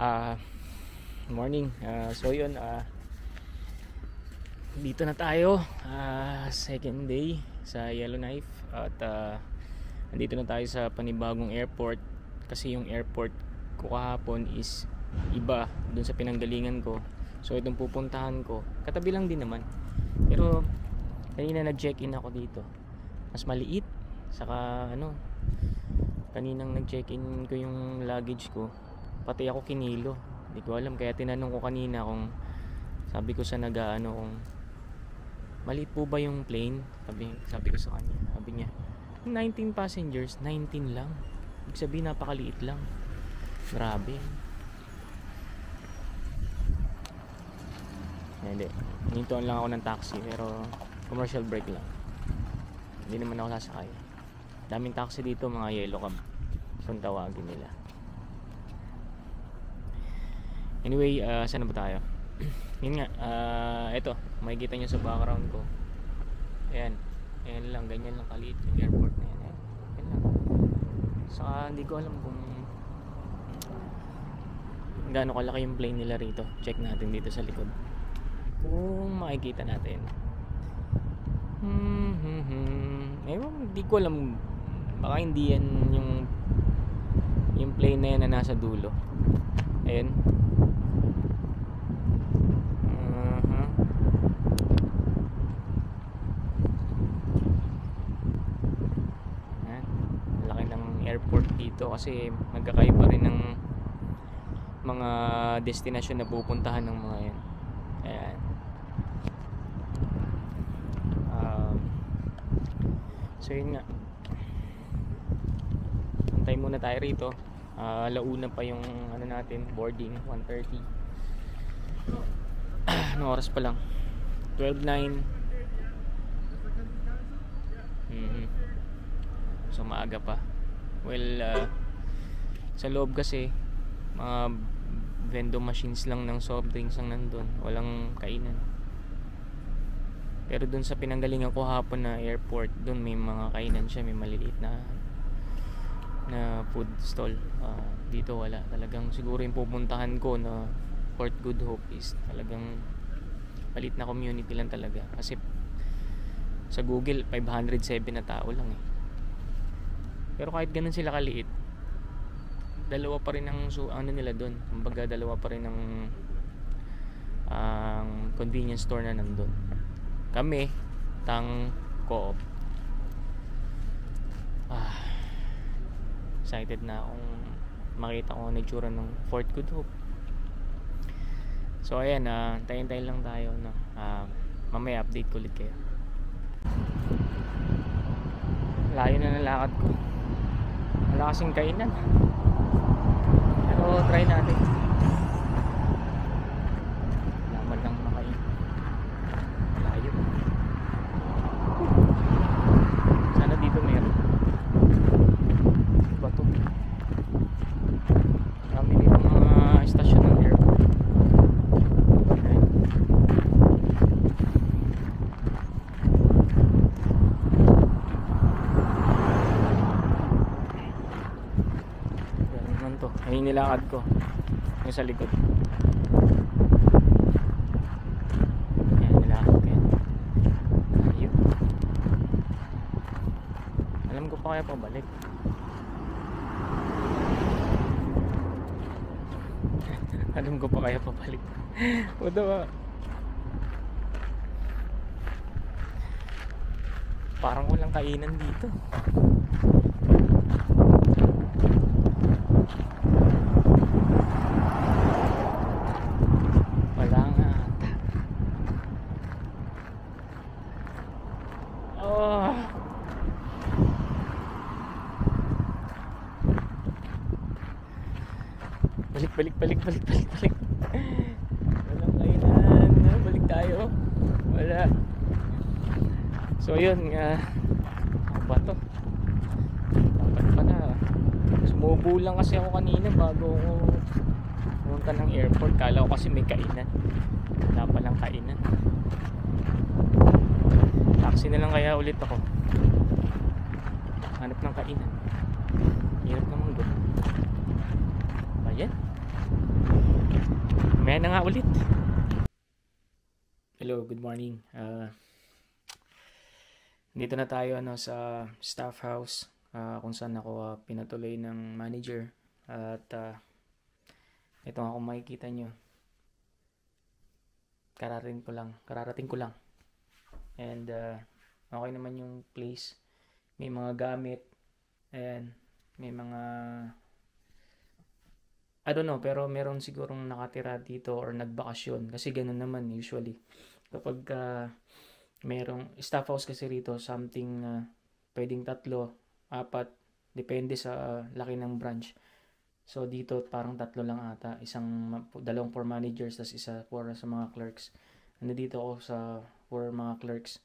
Ah, Morning. So yun, dito na tayo. Second day sa Yellowknife at nandito na tayo sa panibagong airport kasi yung airport ko kahapon is iba dun sa pinanggalingan ko. So itong pupuntahan ko, katabi lang din naman. Pero kanina nag-check-in ako dito. Mas maliit. Saka kaninang nag-check-in ko yung luggage ko, pati ako kinilo. Hindi ko alam, kaya tinanong ko kanina kung, sabi ko sa kung maliit po ba yung plane. Sabi ko sa kanya, sabi niya 19 passengers, 19 lang. Ibig sabihin napakaliit lang. Grabe. Hindi, hinintuan lang ako ng taxi, pero commercial break lang. Hindi naman ako sasakay. Daming taxi dito, mga yellow cab kung tawagin nila. Anyway, saan na ba tayo? Yun nga, eto, makikita nyo sa background ko. Ayan, ayan lang, ganyan lang kaliit yung airport na yan. Ayan lang. Saka hindi ko alam kung gaano kalaki yung plane nila rito. Check natin dito sa likod kung makikita natin. Hindi ko alam, baka hindi yan yung plane na yan na nasa dulo. Ayan. Ayan. Laki ng airport dito kasi magkakaiba rin ng mga destination na pupuntahan ng mga yan. Ayan. So yun nga, antay muna tayo rito. Launa pa yung natin, boarding 1:30. Anong oras pa lang? 12:09. So maaga pa. Well, sa loob kasi mga vending machines lang ng soft drinks ang nandun, walang kainan. Pero dun sa pinanggalingan ko hapon na airport, dun may mga kainan siya, may maliliit na food stall. Dito wala. Talagang siguro yung pupuntahan ko na Port Good Hope is talagang palit na community lang talaga. Kasi sa Google 507 na tao lang eh. Pero kahit ganun sila kaliit, dalawa pa rin ang nila doon. Kumbaga dalawa pa rin ang convenience store na nandun. Kami Co-op. Excited na akong makita ko ang itsura ng Fort Good Hope. So ayan, tayin-tayin lang tayo no? Mamaya update ko ulit kayo. Layo na nalakad ko, wala kasing kainan, pero try natin. Laman lang makain. Layo. Sana dito meron. Bato. Marami dito mga stasyon ng airport. Yan naman to. Ayun nilakad ko. Yung sa likod. Yan nilakad ko yan. Ayun. Alam ko pa kaya pabalik. Alam ko pa kaya pabalik. Wala ba? Parang walang kainan dito. Wala nga ata. Balik. Walang kainan. Balik tayo. Wala. So yun, ano ba to? Dapat pala sumubo lang kasi ako kanina bago ako pumunta ng airport. Kala ko kasi may kainan, wala palang kainan. Taxi na lang kaya ulit ako, hanap ng kainan. Hirap naman doon. Ayan. May na nga ulit. Hello, good morning. Dito na tayo sa staff house kung saan ako pinatuloy ng manager. At ito nga kung makikita nyo. Kararating ko lang. And okay naman yung place. May mga gamit. Ayan. May mga I don't know, pero meron sigurong nakatira dito or nagbakasyon. Kasi ganun naman usually. Kapag merong staff house kasi rito, something pwedeng 3, 4, depende sa laki ng branch. So dito parang 3 lang ata. 2 for managers, tas isa for sa mga clerks. Nandito ako for mga clerks.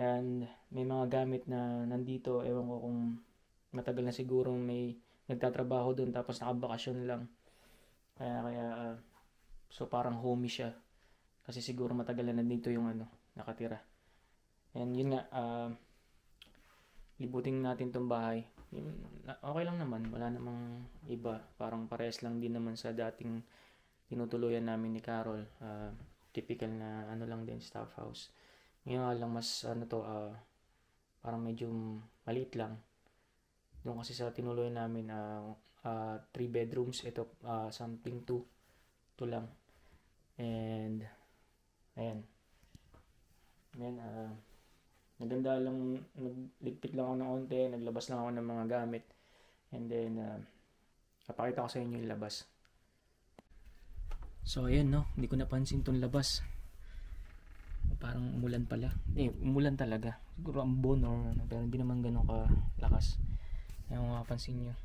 And may mga gamit na nandito. Ewan ko kung matagal na sigurong may nagtatrabaho doon tapos nakabakasyon lang. Kaya so parang homey siya. Kasi siguro matagal na nandito yung nakatira. And yun nga, libutin natin tong bahay. Okay lang naman, wala namang iba. Parang parehas lang din naman sa dating tinutuluyan namin ni Carol. Typical na lang din, staff house. Ngayon lang mas parang medyo maliit lang. Doon kasi sa tinuluyan namin 3 bedrooms, ito something 2 lang. And ayan, naganda lang, nagligpit lang ako ng konti, naglabas lang ako ng mga gamit, and then kapakita ko sa inyo yung labas. So ayan, hindi ko napansin tong labas, parang umulan pala. Umulan talaga, siguro ambon or pero hindi naman ganun kalakas. Ayan, mapapansin nyo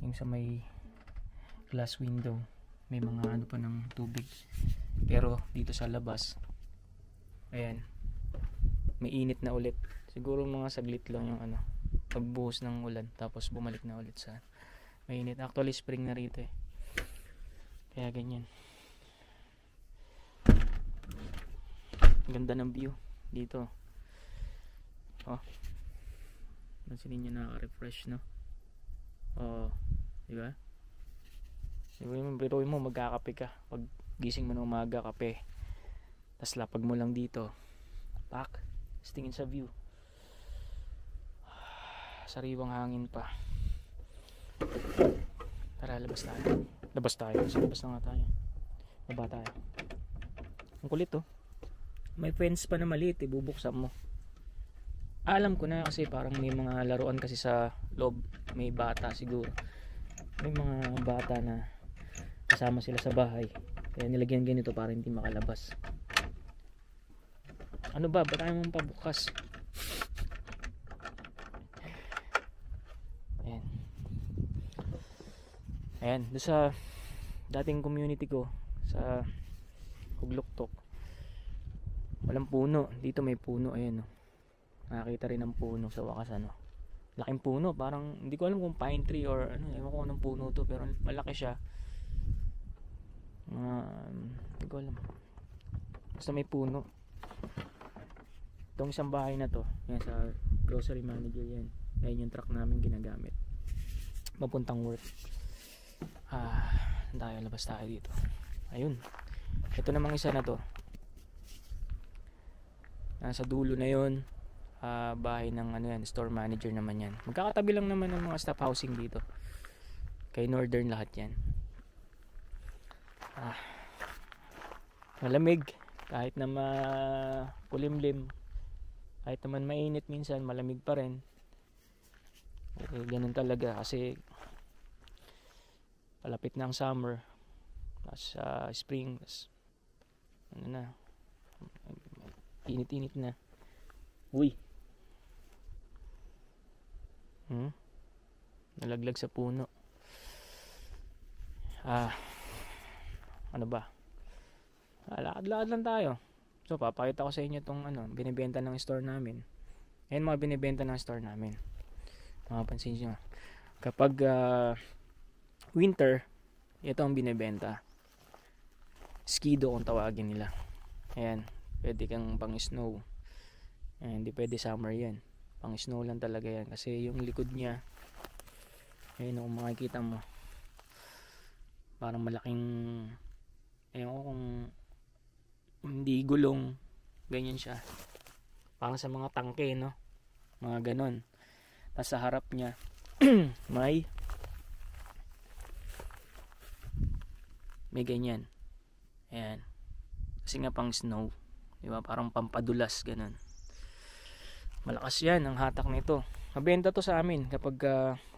yung sa may glass window, may mga pa ng tubig. Pero dito sa labas, ayan, may init na ulit. Siguro mga saglit lang yung pagbuhos ng ulan, tapos bumalik na ulit sa mainit. Actually spring na rito kaya ganyan. Ganda ng view dito. Mansinin nyo, nakaka-refresh, no? Diba? Biruin mo, magkakape ka. Pag gising mo ng umaga, kape. Tapos lapag mo lang dito. Pak. Tapos tingin sa view. Sariwang hangin pa. Tara, labas tayo. Labas na nga tayo. Baba tayo. Ang kulit, may fence pa na maliit, bubuksan mo. Alam ko na kasi parang may mga laruan kasi sa loob. May bata siguro. May mga bata na kasama sila sa bahay. Kaya nilagyan ganito para hindi makalabas. Ano ba? Ba't tayo mong pabukas? Ayan. Ayan. Doon sa dating community ko sa Hugluktok, walang puno. Dito may puno. Ayan, nakakita rin ng puno sa wakas. Laking puno. Parang hindi ko alam kung pine tree or ewan ko anong puno to, pero malaki siya. Hindi ko alam. Basta may puno. Itong isang bahay na to, yan sa grocery manager yan. Ayan yung truck namin ginagamit. Mapuntang work. Labas tayo dito. Ayun. Ito namang isa na to. Nasa dulo na yun. Bahay ng store manager naman yan. Magkakatabi lang naman ng mga staff housing dito. Kay Northern lahat yan. Malamig. Kahit na makulimlim, kahit naman mainit minsan, malamig pa rin. Ganun talaga kasi palapit na ang summer, tapos spring, tapos init-init na. Uy, nalaglag sa puno. Ano ba, lakad-lakad lang tayo. So papakita ko sa inyo itong binibenta ng store namin. Ayan mga binibenta ng store namin. Mapapansin nyo, kapag winter, ito ang binibenta. Skido kung tawagin nila. Ayan, pwede kang pang snow. Ayan, hindi pwede summer yan. Pang snow lang talaga yan. Kasi yung likod niya, ayun kung makikita mo, parang malaking Ewan ko kung hindi gulong, ganyan siya. Parang sa mga tangke, no? Mga ganon. Tapos sa harap niya, may ganyan. Ayan. Kasi nga pang snow. Diba? Parang pampadulas, ganon. Malakas yan ang hatak nito. Mabenta to sa amin kapag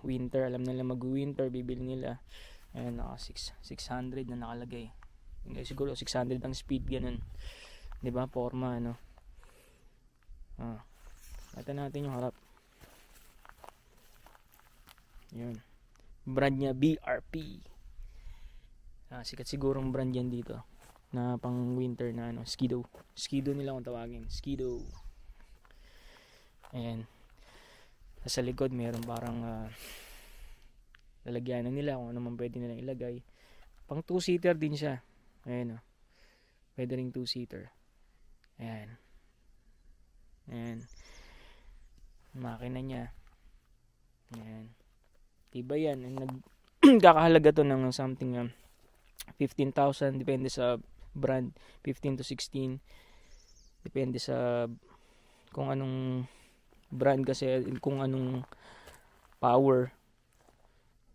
winter. Alam nila mag-winter, bibili nila. Ayan, naka 600 na nakalagay. Hindi, siguro 600 ang speed, ganun. Diba? Forma, ano. Ito natin yung harap. Yun. Brand niya BRP. Sikat sigurong brand yan dito. Na pang winter na ano, Skido. Skido nila kung tawagin. Skido. Ayan. Sa likod meron parang lalagyanan nila kung ano man pwede nilang ilagay. Pang 2-seater din siya. Ayan o. Pwede ring 2-seater. Ayan. Ayan. Makina niya. Ayan. Tiba yan. Kakahalaga to ng something 15,000. Depende sa brand. 15 to 16. Depende sa kung anong brand kasi, kung anong power,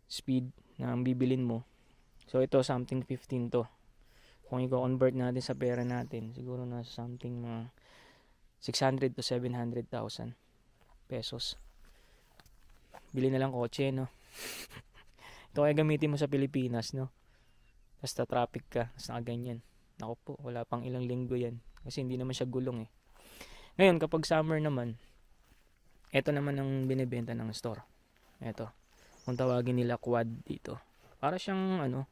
speed na ang bibilin mo. So ito something 15 to. Kung i-convert natin sa pera natin, siguro na something mga 600 to 700,000 pesos. Bili na lang kotse, no? Ito kaya gamitin mo sa Pilipinas, no? Basta traffic ka, basta ganyan. Ako po, wala pang ilang linggo yan. Kasi hindi naman siya gulong eh. Ngayon, kapag summer naman, ito naman ang binibenta ng store. Ito. Kung tawagin nila quad dito. Para siyang ano,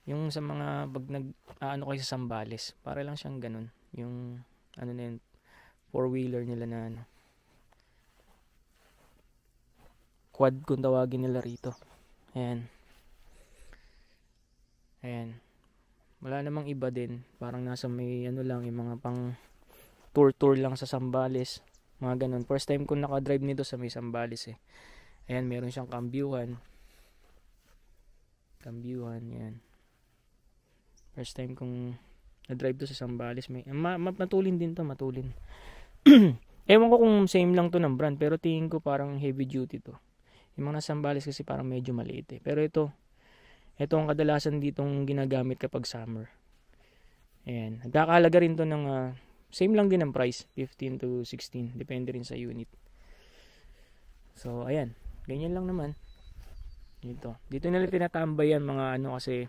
yung sa mga pag kayo sa Sambales, para lang siyang ganun. Yung ano na yun, 4-wheeler nila na ano. Quad kung tawagin nila rito. Ayan. Ayan. Wala namang iba din. Parang nasa may ano lang, yung mga pang tour lang sa Sambales. Mga ganun. First time ko nakadrive nito sa may Sambales eh. Ayan, meron siyang kambyuhan. Yan. First time kong na-drive to sa Sambales. Matulin din to, matulin. Ewan ko kung same lang to ng brand, pero tingin ko parang heavy duty to. Yung mga Sambales kasi parang medyo maliit eh. Pero ito ang kadalasan ditong ginagamit kapag summer. Ayan. Nagkakahalaga rin to ng same lang din ang price, 15 to 16. Depende rin sa unit. So, ayan. Ganyan lang naman. Dito nila tinatambayan mga ano kasi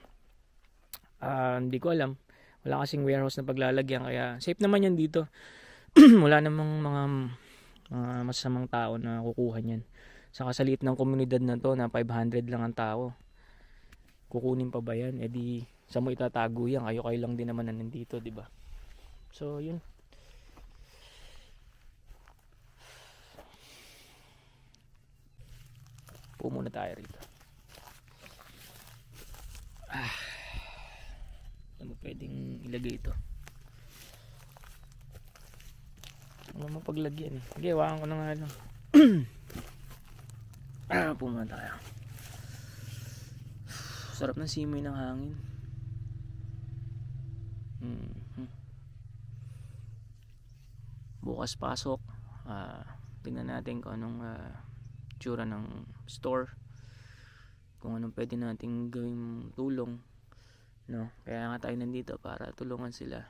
hindi ko alam. Wala kasing warehouse na paglalagyan. Kaya safe naman yan dito. Wala namang mga masasamang tao na kukuha niyan. Saka sa liit ng komunidad na to na 500 lang ang tao. Kukunin pa ba yan? E di, sa mo itatago yan? Kayo lang din naman na nandito, di ba? So, yun. Muna tayo rito. Ano pwedeng ilagay ito? Ano mapaglagyan eh. Sige, wakan ko na nga lang. Muna tayo. Sarap ng simoy ng hangin. Bukas pasok. Tingnan natin kung anong tsura ng store, kung anong pwede nating gawing tulong, no? Kaya nga tayo nandito para tulungan sila,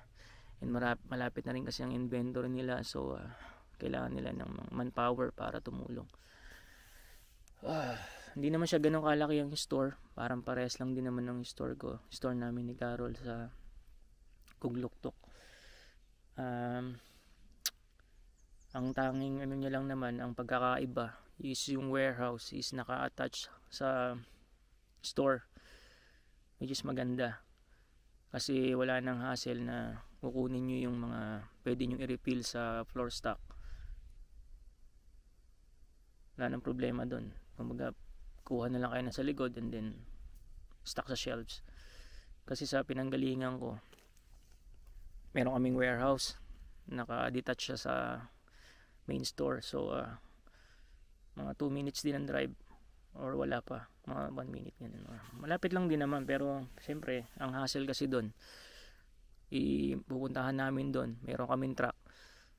and malapit na rin kasi ang inventory nila, so kailangan nila ng manpower para tumulong. Hindi naman siya ganun kalaki ang store, parang pares lang din naman ng store namin ni Carol sa Kugluktok. Ang tanging ano niya lang naman, ang pagkakaiba is yung warehouse is naka-attach sa store, which is maganda kasi wala nang hassle na kukunin nyo yung mga pwede nyo i-refill sa floor stock. Wala nang problema doon. Kumbaga, kuha na lang kayo na sa likod and then stock sa shelves. Kasi sa pinanggalingan ko, meron kaming warehouse, naka-detach siya sa main store, so mga 2 minutes din ang drive, or wala pa, mga 1 minute ganun. Malapit lang din naman, pero siyempre ang hassle kasi doon, ipupuntahan namin doon, meron kaming truck,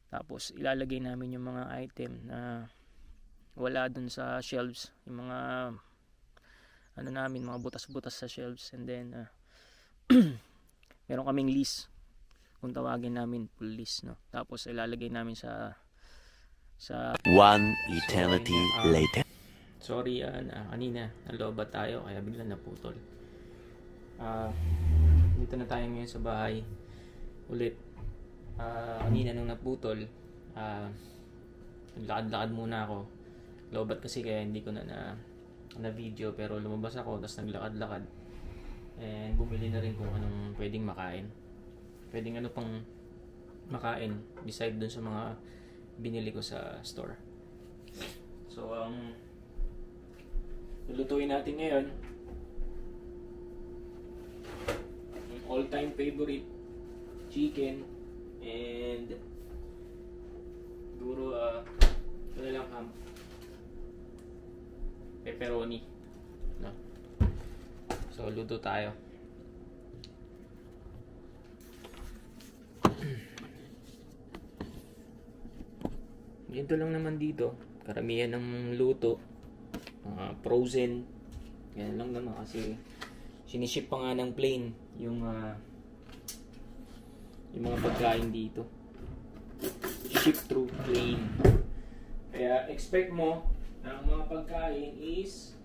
tapos ilalagay namin yung mga item na wala doon sa shelves, yung mga ano namin, mga butas-butas sa shelves, and then meron kaming list, kung tawagin namin full list, no? Tapos ilalagay namin sa one eternity later. Sorry, kanina nalobat tayo kaya bigla naputol. Dito na tayo ngayon sa bahay ulit. Kanina nung naputol, naglakad-lakad muna ako. Lobat kasi kaya hindi ko na video, pero lumabas ako tapos naglakad-lakad. And bumili na rin kung anong pwedeng makain. Pwedeng ano pang makain beside dun sa mga binili ko sa store. So lulutuin natin ngayon yung all-time favorite chicken, and siguro wala lang ham, pepperoni, no? So luto tayo. Ganito lang naman dito, karamihan ng luto frozen, yan lang naman kasi siniship pa nga ng plane yung mga pagkain dito, ship through plane, kaya expect mo na ang mga pagkain is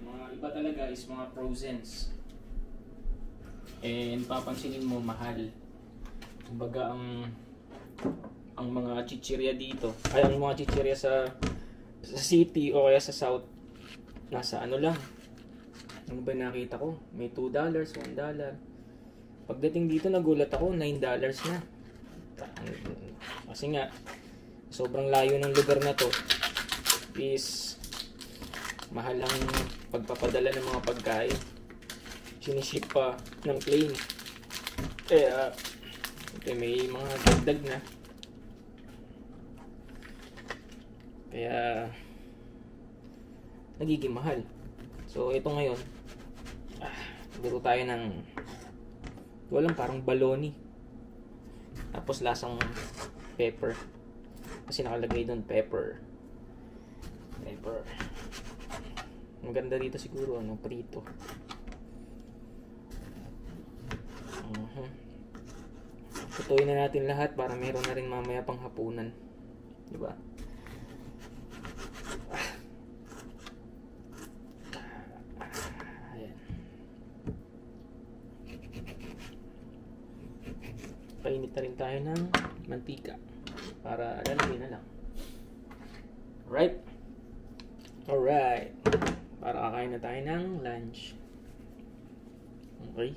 mga iba talaga, is mga frozen, and papansinin mo mahal. Kumbaga ang mga chichirya dito, ay ang mga chichirya sa city o kaya sa south, nasa ano lang, ano ba nakita ko, may $2, $1. Pagdating dito nagulat ako, $9 na. Kasi nga sobrang layo ng lugar na to, is mahal ang pagpapadala ng mga pagkain, siniship pa ng plane, kaya may mga dagdag na. Kaya nagiging mahal. So ito ngayon, laro tayo ng walang parang baloney, tapos lasang pepper, kasi nakalagay doon pepper. Maganda dito siguro prito. Tutuin na natin lahat para meron na rin mamaya pang hapunan, di ba? Painit na rin tayo ng mantika para lalagyan na lang. Alright, para kakain na tayo ng lunch. Okay,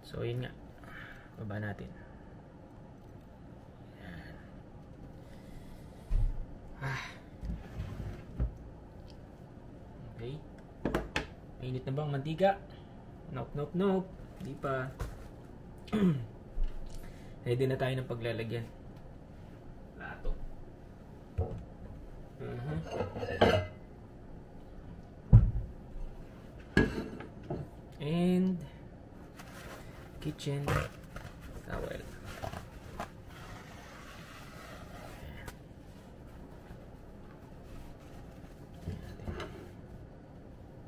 so yun nga, baba natin. Okay, mainit na bang mantika? Nope, hindi pa. Ready na tayo ng paglalagyan. Plato. And kitchen towel.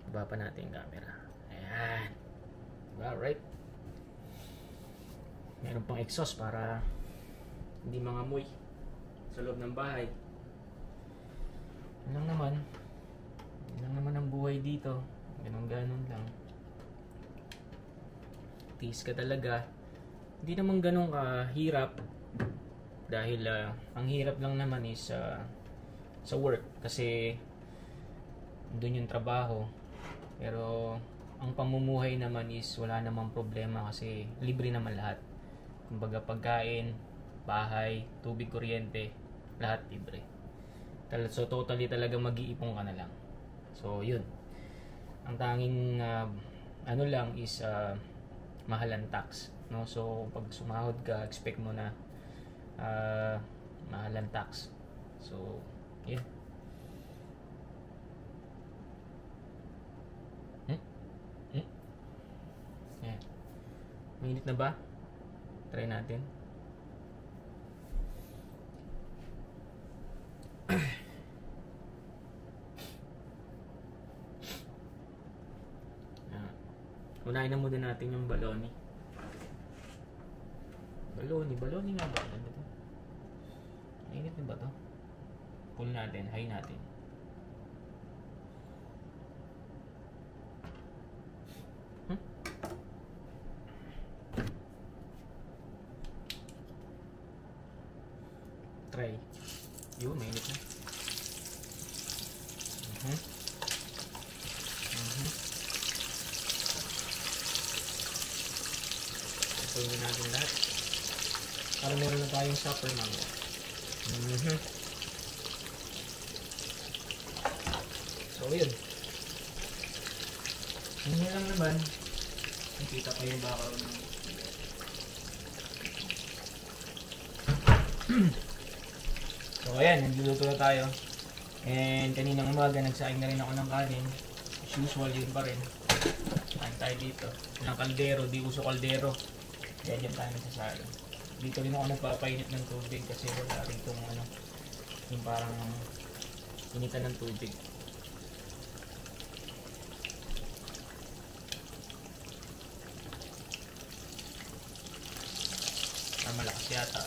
Baba pa natin yung camera. Ayan. Alright. Meron pang exhaust para hindi mangamoy sa loob ng bahay. Yun lang naman ang buhay dito. Ganon lang. Tiis ka talaga. Hindi naman ganun kahirap, dahil ang hirap lang naman is sa work, kasi doon yung trabaho. Pero ang pamumuhay naman is wala namang problema kasi libre naman lahat. Kumbaga pagkain, bahay, tubig, kuryente, lahat libre. So totally talaga mag-iipon ka na lang. So yun. Ang tanging ano lang is mahal ang tax. no? So pag sumahod ka, expect mo na mahal ang tax. So yun. Yan. Mainit na ba? Try natin. Unahin na muna natin yung baloney. Baloney nga ba? Ano ba? Mainit na ba to? Pull natin, high natin. Try. Yun, mainit na. Pagpulungin natin lahat. Para meron na tayong supper mango. So yun. Hindi lang naman. Nakita pa yung bakaw ng so ayan, nagluluto na tayo. And kaninang umaga nagsaing na rin ako ng kanin. As usual, yun pa rin. Kain tayo dito. Ng kaldero, di uso kaldero. Kaya dyan tayo nagsasaing. Dito rin ako nagpapainit ng tubig kasi wala rin itong ano, yung parang initan ng tubig. Malakas yata.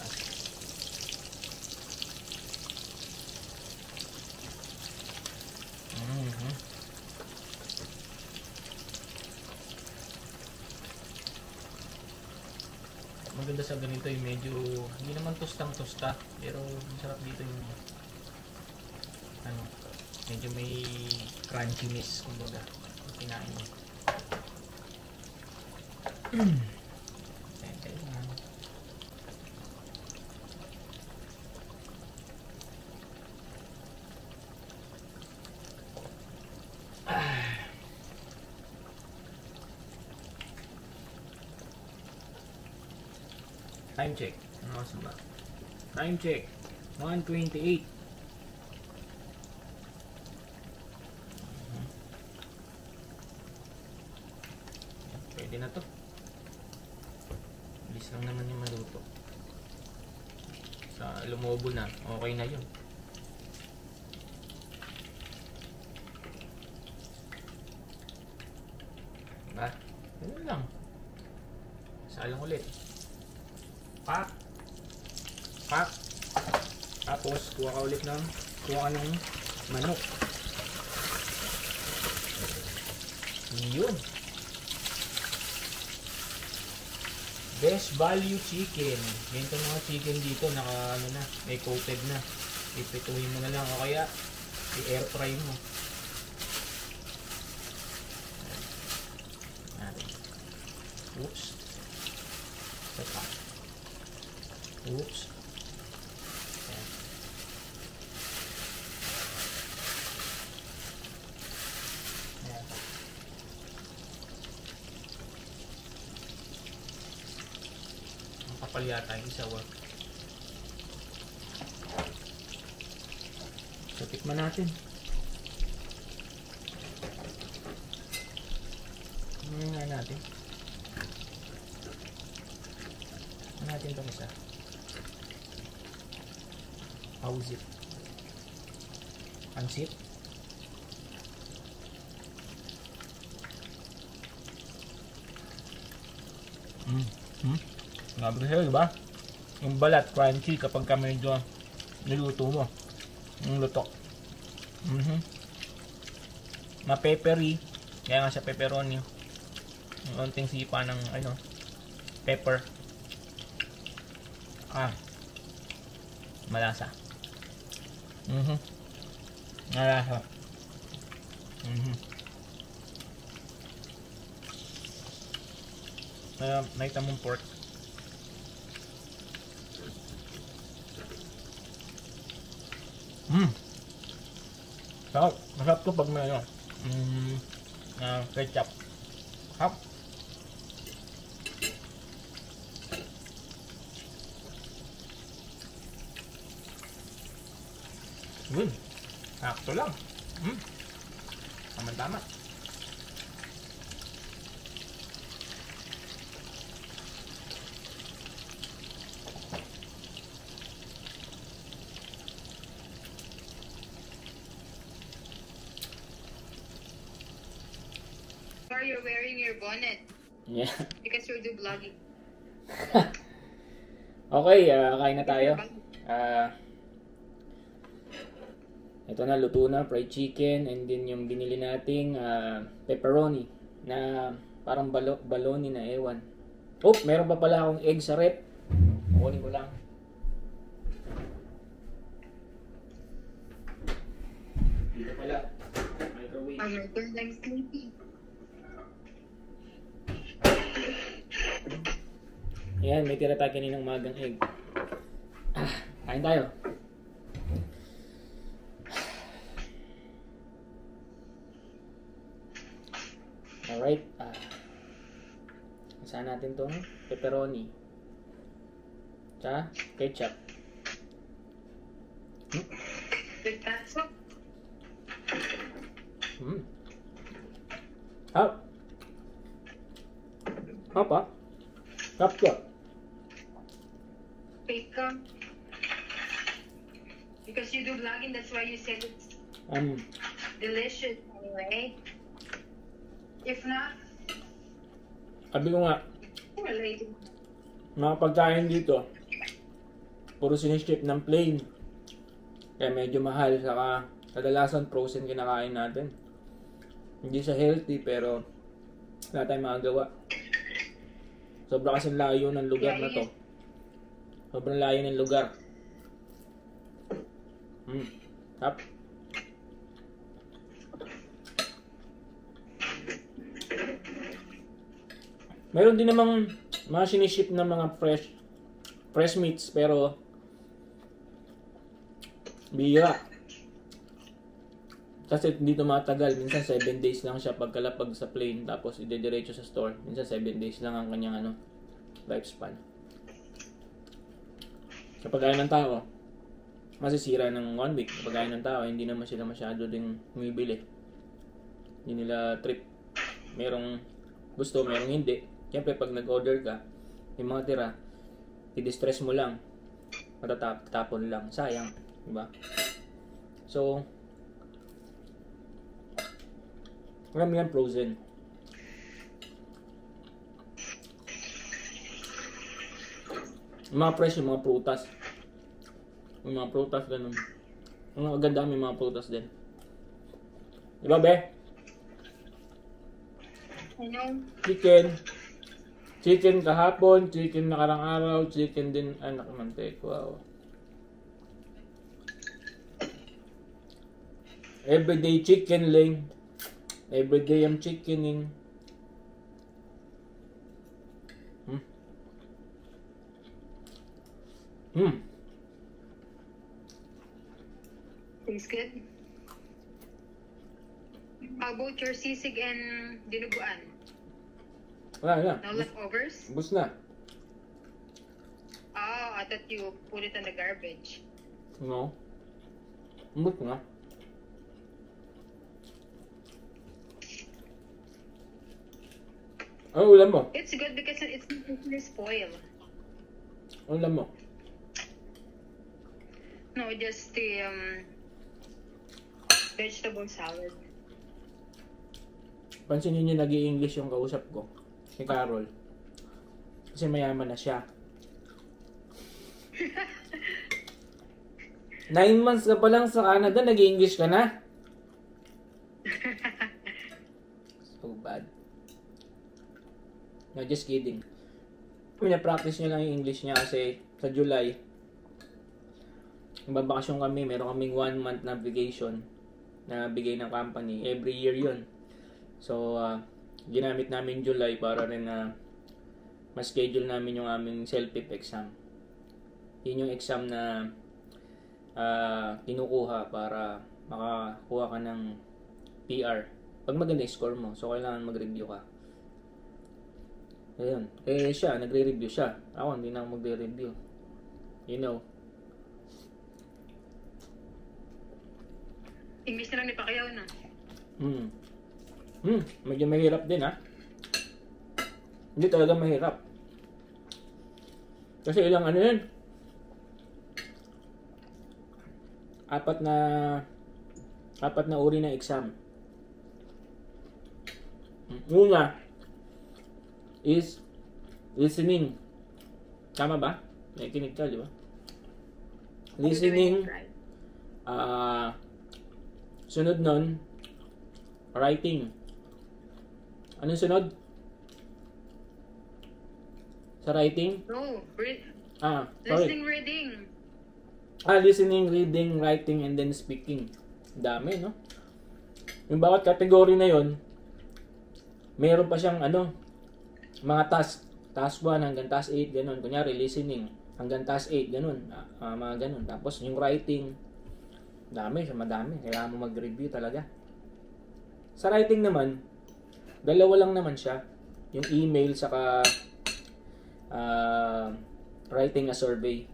Maganda sa ganito yung medyo hindi naman tostang-tosta pero masarap dito yung ano, medyo may crunchiness kumbaga kinain mo. Time check. Ano oras ba? Time check. 1:28. Pwede na to. Bilis lang naman yung maluto. Sa lumobo na. Okay na yun. Diba? Ganun lang. Salang ulit. Pak. Tapos kuha ka ulit ng manok. Yun. Best value chicken. Ganito mga chicken dito naka ano na, may coated na. Ipituhin mo na lang o kaya i-air fry mo. Oops. Oops. Ayan. Ayan. Ang kapal yata yung isawa. So, tikman natin. Ano nga natin? Ano natin itong isa? How is it? Pansit? Grabe sa'yo, diba? Yung balat, crunchy kapag ka medyo niluto mo. Yung luto. Ma-peppery. Kaya nga sa pepperoni. Yung konting sipa ng ano, pepper. Malasa. Malasa. Nakita mong pork. Sarap. Masarap to pag may ano, ketchup. Hap. Sakto lang. Tama-tama. Or you're wearing your bonnet Yeah. because you do vlogging. Okay, kain na tayo. Ito na, luto na, fried chicken, and then yung binili nating pepperoni na parang baloni na ewan. Oh, meron pa pala akong egg sa rep. Kunin ko lang. Dito pala. Microwave. I'm sleepy. Ayan, may tira tayo kaninang magang egg. Kain tayo. Alright. Saan natin itong pepperoni. Tsaka ketchup. With ketchup? Up. Apa? Ketchup. Bacon. Because you do vlogging, that's why you said it's delicious anyway. If not, Sabi ko nga, related. mga pagkain dito, puro siniship ng plain. Kaya medyo mahal, saka kadalasan frozen kinakain natin. Hindi siya healthy, pero wala tayong magagawa. Sobra kasing layo ng lugar na to. Sobrang layo ng lugar. Tap. Meron din namang mga siniship na mga fresh meats, pero bihira. Kasi hindi ito matagal. Minsan 7 days lang siya pagkalapag sa plane, tapos idediretso sa store. Minsan 7 days lang ang kanyang lifespan. Sa pagkain ng tao, masisira ng 1 week. Sa pagkain ng tao, hindi naman sila masyado din bumibili. Hindi nila trip. Merong gusto, merong hindi. Siyempre, pag nag-order ka, yung mga tira, i-distress mo lang. Matatapon lang. Sayang. Diba? So, marami yan frozen. Yung mga fresh, yung mga prutas. Yung mga prutas, ganun. Ang maganda, may mga prutas din. Diba, be? Ano? Chicken kahapon, chicken nakarang araw, chicken din, anak mantek, wow. Everyday chicken lang. Everyday I'm chickening. Tastes good. How about your sisig and dinuguan? Wala. No leftovers? Bus na. Oh, I thought you put it in the garbage. No. Bus na. Ano ulam mo? It's good because it's not easily spoiled. Ano ulam mo? No, just the vegetable salad. Pansinin niyo nag-i-English yung kausap ko. Si Carol. Kasi mayaman na siya. 9 months ka pa lang sa Canada, nag-i-English ka na? So bad. No, just kidding. Pina-practice niya lang yung English niya kasi sa July, magbabakasyon kami, meron kaming 1 month na vacation na bigay ng company. Every year yun. So, ginamit namin July para rin na ma-schedule namin yung aming self-pip exam. Yun yung exam na kinukuha para makakuha ka ng PR. Pag maganda yung score mo, so kailangan mag-review ka. Ayun. Eh siya, nagre-review siya. Ako, hindi na ako magre-review. You know. Imbis na lang ni Pacquiao na. Medyo mahirap din ha. Hindi talaga mahirap. Kasi ilang ano yan? Apat na uri ng exam. Una is listening. Tama ba? Nakikinig ka, di ba? Listening. Right. Sunod nun, writing. Anong sunod? Sa writing? No, Sorry. listening, reading. Listening, reading, writing, and then speaking. Dami, no? Yung bawat kategory na yon, meron pa siyang mga task. Task 1 hanggang task 8, ganun. Kunyari, listening hanggang task 8, ganun. Mga ganun. Tapos yung writing, madami. Kailangan mo mag-review talaga. Sa writing naman, dalawa lang naman siya. Yung email, saka writing a survey.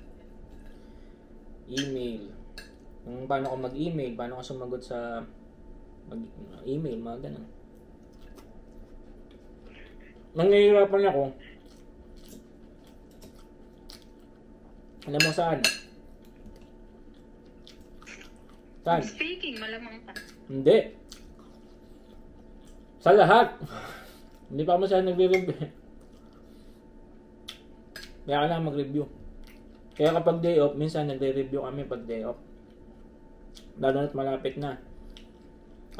Email. Yung paano ko mag-email, paano ko sumagot sa email, mga ganun. Nangihirapan ako. Alam mo saan? Saan? Speaking, malamang ka. Hindi. Sa lahat. Hindi pa mo siya nagre-review. Kaya ka lang mag-review. Kaya kapag day off, minsan nagre-review kami pag day off. Lalo na't malapit na.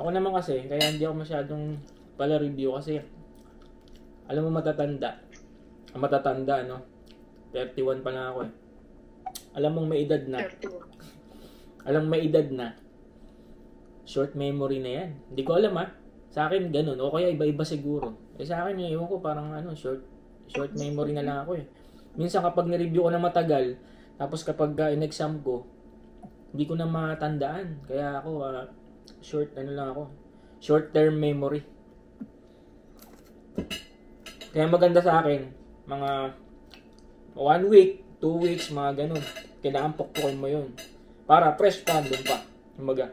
Ako naman kasi, kaya hindi ako masyadong pala review kasi alam mo matatanda, no? 31 pa lang ako eh. Alam mong may edad na. 31. Alam may edad na. Short memory na yan. Hindi ko alam ha. Sa akin ganun. O kaya iba-iba siguro. Sa akin ewan ko parang short memory na lang ako eh. Minsan kapag ni-review ko na matagal, tapos kapag in-exam ko, hindi ko na matandaan. Kaya ako, short term memory. Kaya maganda sa akin, mga 1 week, 2 weeks, mga ganun. Kailangan pukpukin mo yun. Para fresh pa, doon pa. Kumbaga.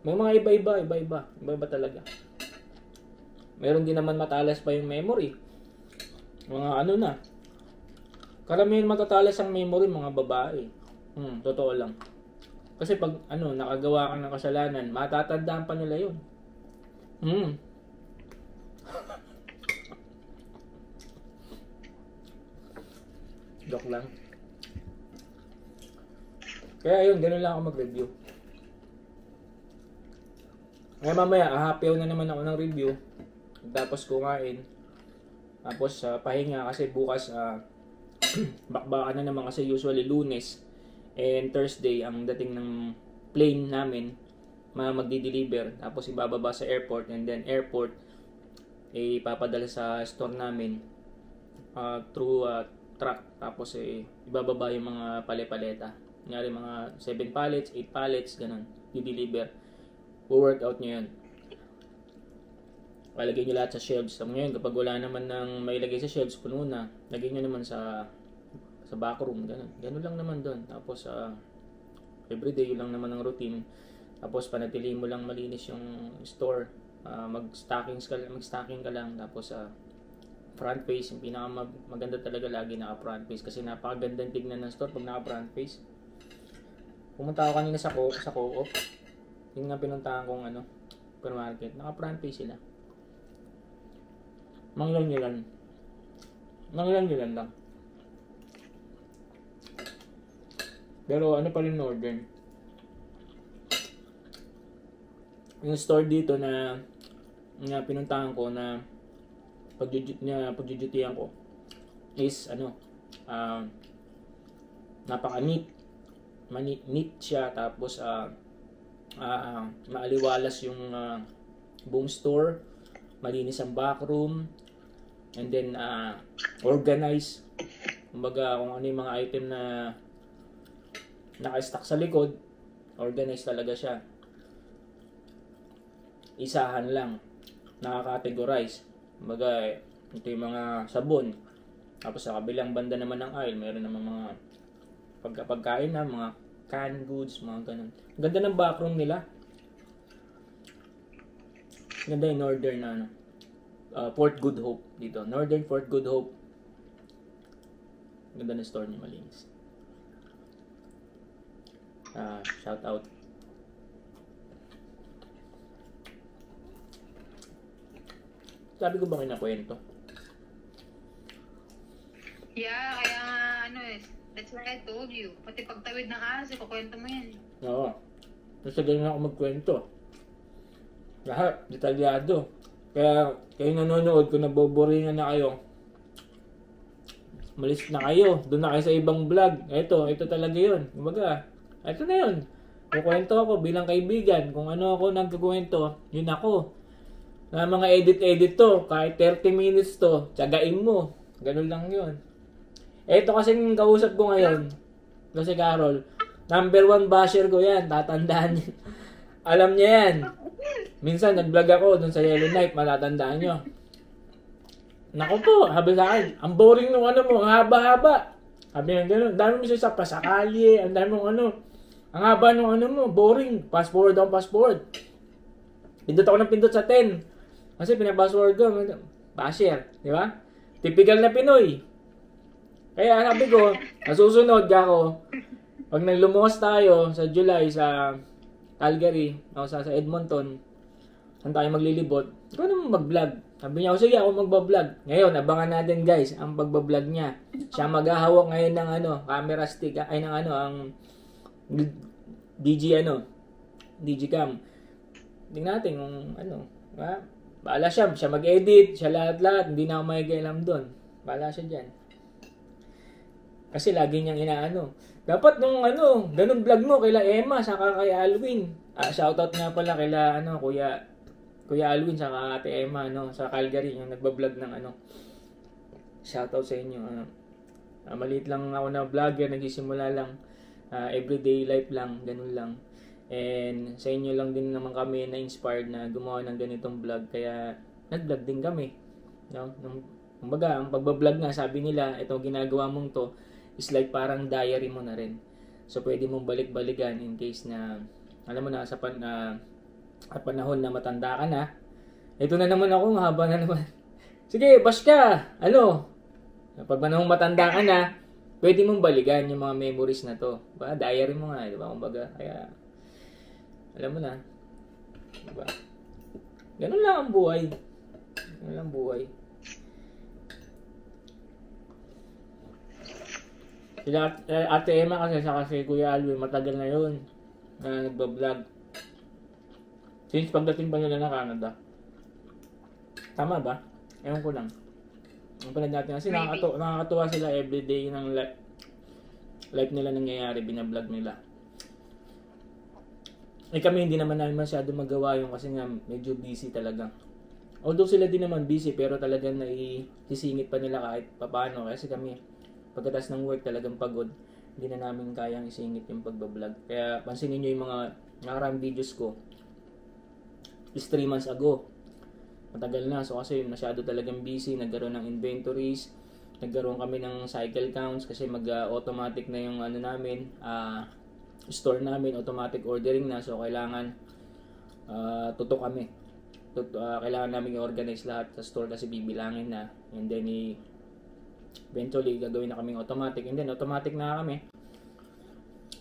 May mga iba-iba talaga. Meron din naman matalas pa yung memory. Mga na. Karamihan matatalas ang memory, mga babae. Totoo lang. Kasi pag nakagawa ka ng kasalanan, matatandaan pa nila yun. Joke lang. Kaya ayun, ganun lang ako mag-review. Kaya mamaya, happy na naman ako ng review. Tapos kumain. Tapos pahinga kasi bukas bakbakan na naman kasi usually Lunes and Thursday ang dating ng plane namin magdi-deliver. Tapos ibababa sa airport and then airport ipapadala sa store namin through truck. Tapos ibababa yung mga pale-paleta. Kunyari mga 7 pallets, 8 pallets, ganun. I-deliver. Workout nyo yun. Palagay nyo lahat sa shelves. So, ngayon, kapag wala naman ng mailagay sa shelves, puno na. Lagay nyo naman sa backroom. Ganun. Ganun lang naman doon. Tapos, everyday, yun lang naman ang routine. Tapos, panatilihin mo lang malinis yung store. Mag-stocking ka lang. Tapos, front face, yung maganda talaga lagi naka-front face. Kasi napakagandang tignan ng store pag naka-front face. Pumunta ako kanina sa Co-op. Yung nga pinuntahan kong supermarket. Naka-front face sila. Manglan lang. Pero pa rin order. Yung store dito na pinuntahan ko na pagjujutihan ko is napaka-neat. Neat siya, tapos maaliwalas yung buong store, malinis ang backroom, and then organized. Kumbaga kung ano yung mga item na naka-stack sa likod, organized talaga siya. Isahan lang, naka-categorize. Kumbaga ito yung mga sabon. Tapos sa kabilang banda naman ng aisle, meron naman mga pagkain na, mga canned goods, mga ganun. Ganda ng backroom nila. Ganda yung Northern na Fort Good Hope dito. Northern Fort Good Hope. Ganda ng store niya, malinis. Shout out. Sabi ko ba kinakwento? Yeah, kaya nga, that's why I told you. Pati pagtawid ng aso, kukwento mo yan. Oo. Kasi ganyan ako magkwento. Lahat, detalyado. Kaya, kayo nanonood, kung naboboringan na kayo, malis na kayo. Doon na kayo sa ibang vlog. Ito talaga yun. Kumbaga, ito na yun. Kukwento ako bilang kaibigan. Kung ano ako nagkukwento, yun ako. Na mga edit to, kahit 30 minutes to, tsagain mo. Ganun lang yun. Ito kasing kausap ko ngayon, kasi Carol, number 1 basher ko yan, tatandaan niyo. Alam niya yan. Minsan nag-vlog ako dun sa Yellow Knife, matatandaan niyo. Naku po, sabi sa akin, ang boring nung ano mo, ang haba-haba. Sabi nga gano'n, ang dami mo siya sa pasakali, ang dami mong ang haba nung mo, boring. Fast forward. Pindot ako ng pindot sa 10. Kasi pinapasword ko, basher, di ba? Typical na Pinoy. Kaya sabi ko, nasusunod ako, pag naglumuwas tayo sa July sa Calgary, o sa Edmonton, saan tayo maglilibot, ikaw naman mag-vlog. Sabi niya, sige ako magbablog. Ngayon, abangan natin guys, ang pagbablog niya. Siya maghahawak ngayon ng camera stick, ang DG cam. Tingnan natin kung ha? Bahala siya mag-edit, siya lahat-lahat, hindi na ako makikialam doon. Bahala siya dyan. Kasi lagi niyang dapat nung ganun vlog mo kaila Emma, saka kay Alwin. Shoutout nga pala kaila Kuya Alwin, saka Ate Emma, sa Calgary, yung nagbablog ng Shoutout sa inyo. Maliit lang ako na vlogger, nagsisimula lang. Everyday life lang, ganun lang. And sa inyo lang din naman kami na-inspired na gumawa ng ganitong vlog. Kaya nag-vlog din kami. Kumbaga, ang pagbablog nga, sabi nila, itong ginagawa mong to is like parang diary mo na rin. So, pwede mong balik-balikan in case na, alam mo na, sa panahon na matanda ka na. Ito na naman ako, mahaba na naman. Sige, bash ka! Pag panahon matanda ka na, pwede mong balikan yung mga memories na to. Diary mo nga, di ba? Kumbaga, kaya alam mo na. Diba? Ganun lang ang buhay. Sila Ate Emma kasi Kuya Alwin, matagal na yun na nagbablog. Since pagdating pa nila na Canada. Tama ba? Ewan ko lang. Ang pala natin kasi nakakatuwa sila everyday ng life nila nangyayari, binablog nila. Kami hindi naman namin masyado magawa yung kasi nga medyo busy talaga. Although sila din naman busy, pero talagang naisisingit pa nila kahit papaano. Kasi kami, pagkatapos ng work talagang pagod, hindi na namin kayang isingit yung pagbablog. Kaya pansinin nyo yung mga nakarang videos ko is 3 months ago. Matagal na. So kasi masyado talagang busy, nagkaroon ng inventories, nagkaroon kami ng cycle counts kasi mag-automatic na yung namin, store namin, automatic ordering na. So kailangan tutok kami. Kailangan namin i-organize lahat sa store kasi bibilangin na. And then eventually gagawin na kaming automatic. And then automatic na kami.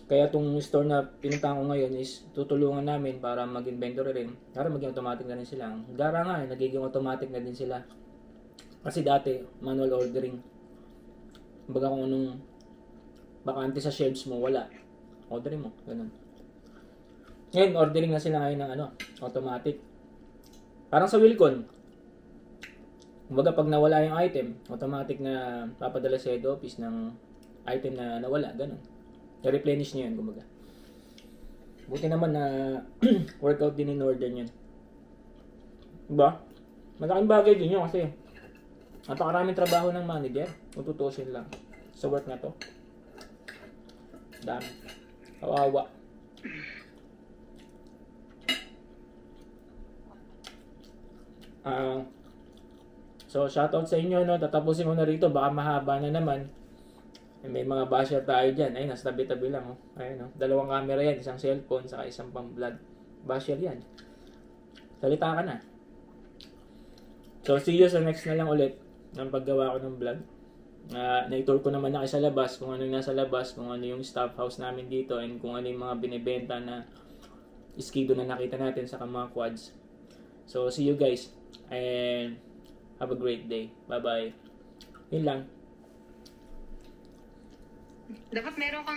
Kaya itong store na pinuntahan ko ngayon is tutulungan namin para mag-inventory rin. Para maging automatic na rin sila. Gara nga, nagiging automatic na din sila. Kasi dati, manual ordering. Kumbaga kung anong bakante sa shelves mo, wala. Ordering mo, ganun. Ngayon, ordering na sila ngayon ng automatic. Parang sa Wilcon. Kumbaga pag nawala yung item, automatic na papadala sa head office ng item na nawala, ganun. I-replenish niya yun, kumbaga. Buti naman na workout din in Northern yun. Diba? Malaking bagay din yun kasi napakaraming trabaho ng manager. Kung tutusin lang sa work na to. Dami. Kawawa. So, shoutout sa inyo, no? Tatapusin ko na rito. Baka mahaba na naman. May mga basher tayo dyan. Ayun, nasa tabi-tabi lang. Oh. Ayun, oh. Dalawang camera yan. Isang cellphone, saka isang pang-vlog. Basher yan. Salita ka na. So, see you sa next na lang ulit ng paggawa ko ng vlog. Na-tour ko naman na kayo sa labas, kung ano yung nasa labas, kung ano yung staff house namin dito, and kung ano yung mga binibenta na skido na nakita natin sa mga quads. So, see you guys. And have a great day. Bye-bye. Yun lang. Dapat meron kang